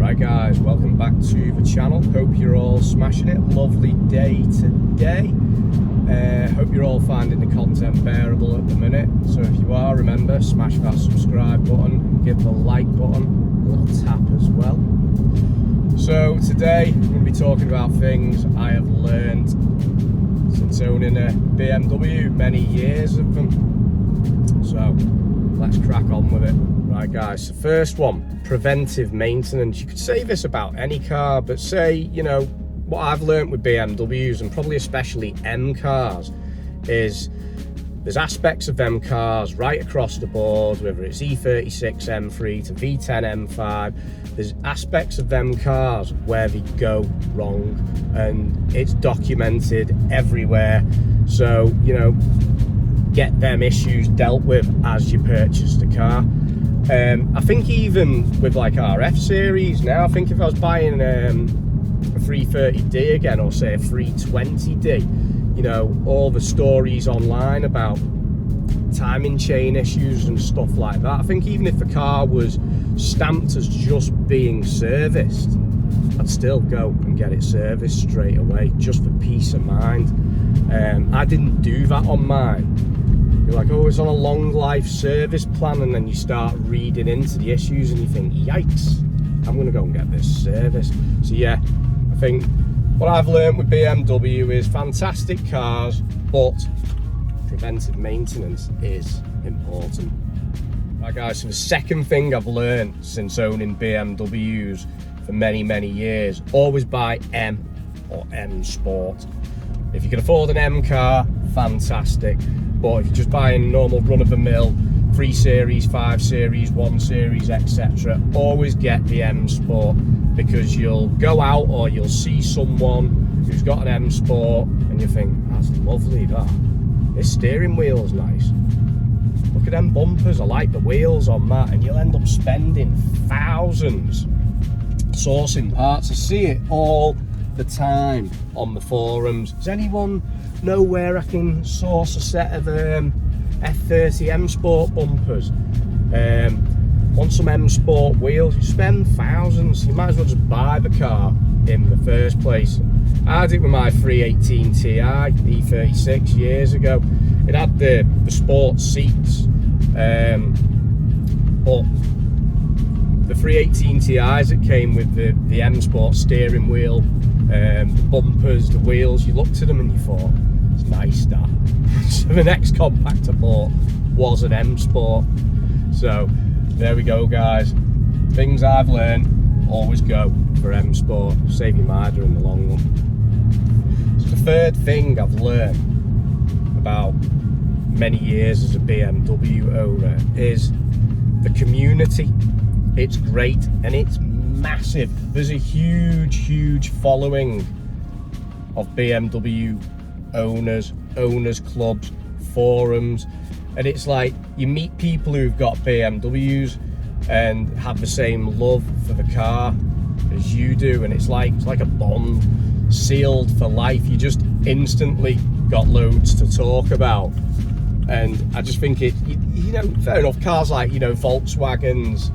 Right guys, welcome back to the channel. Hope you're all smashing it. Lovely day today. Hope you're all finding the content bearable at the minute. So if you are, remember, smash that subscribe button, give the like button a little tap as well. So today I'm going to be talking about things I have learned since owning a BMW, many years of them. So let's crack on with it. Right guys, the first one, preventive maintenance. You could say this about any car, but say, you know, what I've learnt with BMWs, and probably especially M cars, is there's aspects of them cars right across the board, whether it's E36 M3 to V10 M5, there's aspects of them cars where they go wrong, and it's documented everywhere. So, you know, get them issues dealt with as you purchase the car. I think even with like RF series now, I think if I was buying a 330D again, or say a 320D, you know, all the stories online about timing chain issues and stuff like that, I think even if the car was stamped as just being serviced, I'd still go and get it serviced straight away, just for peace of mind. I didn't do that on mine. You're like, oh, it's on a long life service plan, and then you start reading into the issues and you think, yikes, I'm gonna go and get this serviced. So yeah, I think what I've learned with BMW is fantastic cars, but preventive maintenance is important. Right guys, so the second thing I've learned since owning BMWs for many years, always buy M or M Sport. If you can afford an M car, fantastic. But if you're just buying normal run-of-the-mill 3 Series, 5 Series, 1 Series, etc., always get the M Sport, because you'll go out or you'll see someone who's got an M Sport and you think, that's lovely, that. This steering wheel's nice. Look at them bumpers, I like the wheels on that, and you'll end up spending thousands sourcing parts. I see it all the time on the forums. Does anyone know where I can source a set of F30 M Sport bumpers? Want some M Sport wheels? You spend thousands. You might as well just buy the car in the first place. I did it with my 318 Ti E36 years ago. It had the sports seats, but the 318 Ti's, it came with the M Sport steering wheel, the bumpers, the wheels. You looked at them and you thought, it's nice that. So the next compact I bought was an M Sport. So there we go guys, things I've learned, always go for M Sport, save your mileage in the long run. So the third thing I've learned about many years as a BMW owner is the community. It's great and it's massive. There's a huge following of BMW owners clubs, forums, and it's like you meet people who've got BMWs and have the same love for the car as you do, and it's like a bond sealed for life. You just instantly got loads to talk about. And I just think it, you know, fair enough, cars like, you know, Volkswagens,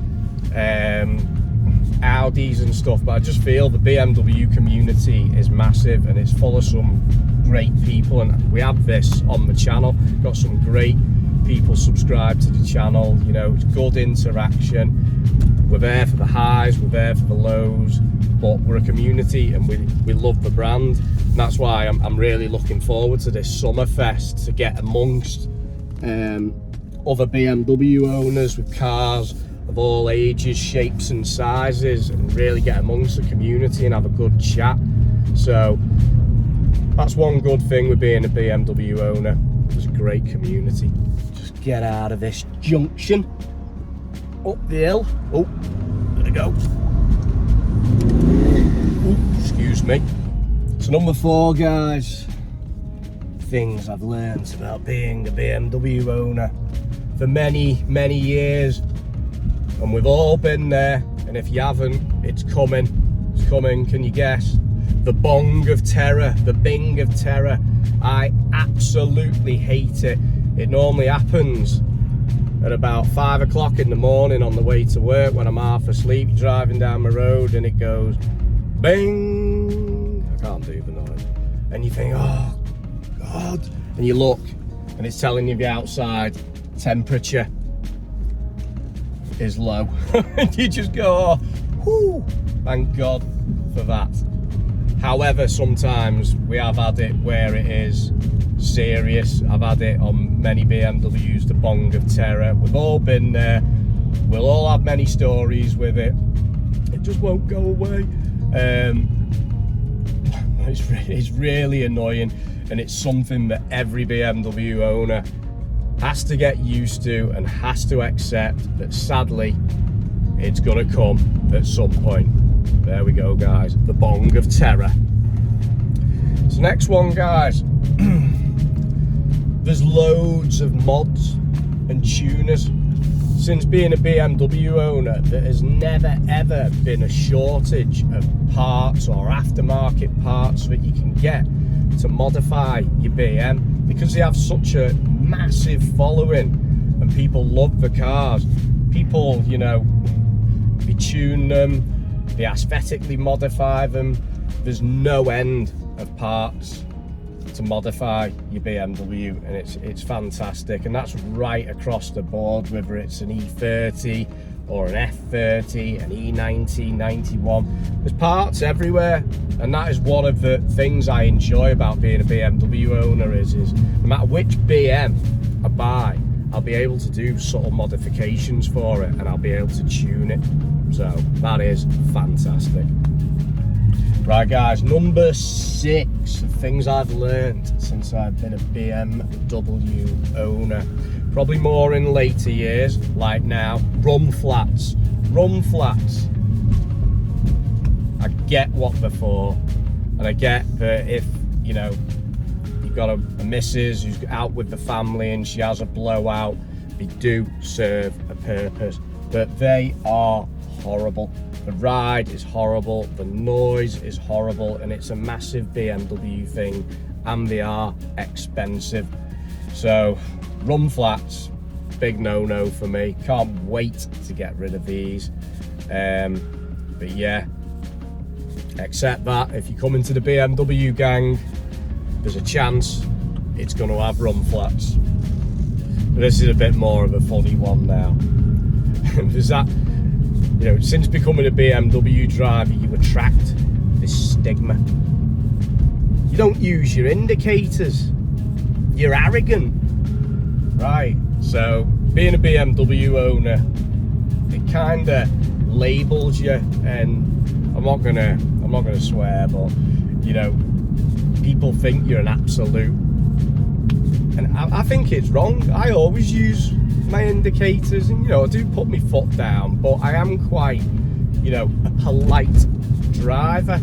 Audis and stuff, but I just feel the BMW community is massive and it's full of some great people, and we have this on the channel, got some great people subscribed to the channel. You know, it's good interaction. We're there for the highs, we're there for the lows, but we're a community and we love the brand, and that's why I'm really looking forward to this summer fest, to get amongst other BMW owners with cars of all ages, shapes and sizes, and really get amongst the community and have a good chat. So that's one good thing with being a BMW owner. There's a great community. Just get out of this junction, up the hill. Oh, there we go. Ooh, excuse me. So number 4 guys, things I've learned about being a BMW owner for many years, and we've all been there, and if you haven't, it's coming. Can you guess? The bong of terror, the bing of terror. I absolutely hate it. It normally happens at about 5 o'clock in the morning on the way to work when I'm half asleep, driving down the road, and it goes bing. I can't do the noise. And you think, oh God. And you look, and it's telling you the outside temperature is low. And you just go, oh, whoo, thank God for that. However, sometimes we have had it where it is serious. I've had it on many BMWs, the bong of terror. We've all been there. We'll all have many stories with it. It just won't go away. It's really annoying, and it's something that every BMW owner has to get used to and has to accept that sadly it's gonna come at some point. There we go, guys, the bong of terror. So next one, guys. There's loads of mods and tuners. Since being a BMW owner, there has never ever been a shortage of parts or aftermarket parts that you can get to modify your BM, because they have such a massive following and people love the cars. People, you know, they tune them, they aesthetically modify them. There's no end of parts to modify your BMW, and it's fantastic, and that's right across the board, whether it's an E30 or an F30, an E90, 91. There's parts everywhere, and that is one of the things I enjoy about being a BMW owner is no matter which BM I buy, I'll be able to do subtle modifications for it, and I'll be able to tune it. So that is fantastic. Right, guys, number 6 of things I've learned since I've been a BMW owner, probably more in later years, like now, run flats. Run flats. I get what they're for, and I get that if, you know, you've got a missus who's out with the family and she has a blowout, they do serve a purpose, but they are horrible. The ride is horrible, the noise is horrible, and it's a massive BMW thing, and they are expensive. So run flats, big no-no for me. Can't wait to get rid of these. But yeah, accept that if you come into the BMW gang, there's a chance it's going to have run flats. But this is a bit more of a funny one now. There's that, you know, since becoming a BMW driver, you attract this stigma. You don't use your indicators. You're arrogant, right? So being a BMW owner, it kind of labels you, and I'm not gonna swear, but you know, people think you're an absolute, and I think it's wrong. I always use my indicators, and you know, I do put my foot down, but I am quite, you know, a polite driver,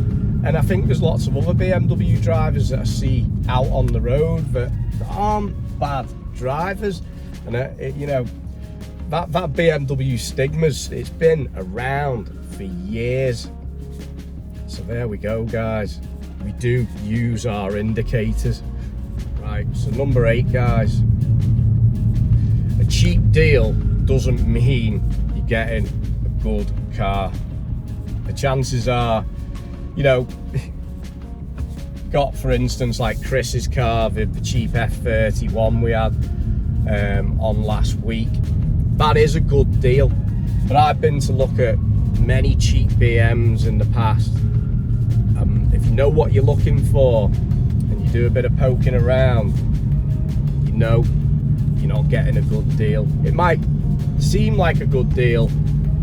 and I think there's lots of other BMW drivers that I see out on the road that aren't bad drivers, and you know, that BMW stigma's, it's been around for years. So there we go, guys, we do use our indicators. Right, so number 8, guys. A cheap deal doesn't mean you're getting a good car. The chances are, you know, got, for instance, like Chris's car, the cheap F31 we had on last week. That is a good deal, but I've been to look at many cheap BMs in the past. If you know what you're looking for and you do a bit of poking around, you know you're not getting a good deal. It might seem like a good deal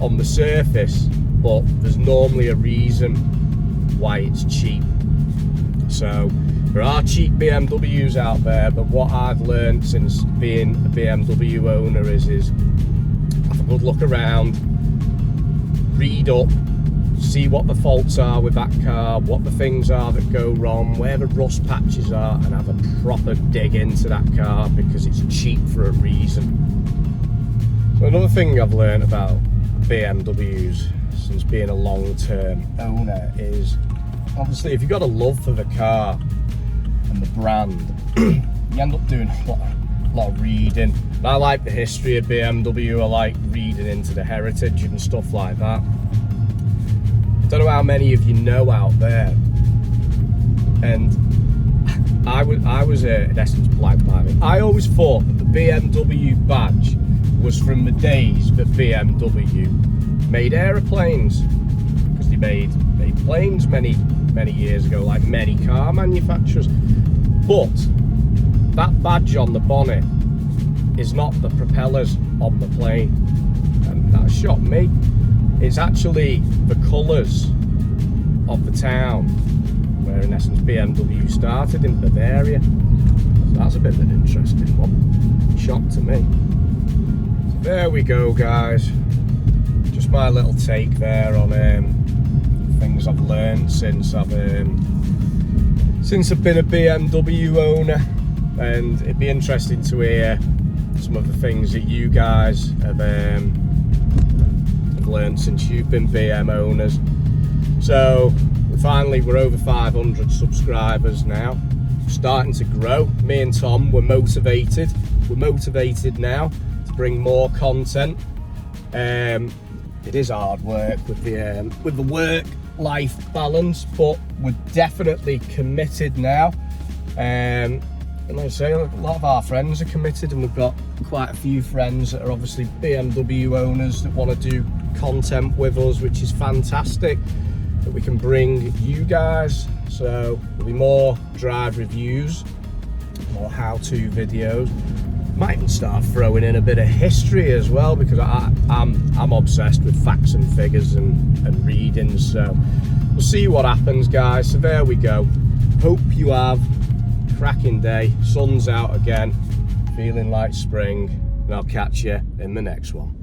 on the surface, but there's normally a reason why it's cheap. So there are cheap BMWs out there, but what I've learned since being a BMW owner is have a good look around, read up, see what the faults are with that car, what the things are that go wrong, where the rust patches are, and have a proper dig into that car, because it's cheap for a reason. So another thing I've learned about BMWs since being a long-term owner is, obviously, if you've got a love for the car and the brand, you end up doing a lot of reading. And I like the history of BMW. I like reading into the heritage and stuff like that. Don't know how many of you know out there, and I was in essence black by me. I always thought that the BMW badge was from the days that BMW made aeroplanes, because they made planes many years ago, like many car manufacturers. But that badge on the bonnet is not the propellers on the plane, and that shocked me. It's actually the colours of the town where in essence BMW started, in Bavaria. So that's a bit of an interesting one. Shock to me. So there we go, guys. Just my little take there on things I've learned since I've been a BMW owner, and it'd be interesting to hear some of the things that you guys have learned since you've been BM owners. So we're over 500 subscribers now, starting to grow. Me and Tom, we're motivated now to bring more content. It is hard work with the work-life balance, but we're definitely committed now. And like I say, a lot of our friends are committed, and we've got quite a few friends that are obviously BMW owners that want to do content with us, which is fantastic that we can bring you guys. So there'll be more drive reviews, more how-to videos. Might even start throwing in a bit of history as well, because I'm obsessed with facts and figures and reading. So we'll see what happens, guys. So there we go. Hope you have a cracking day. Sun's out again, feeling like spring, and I'll catch you in the next one.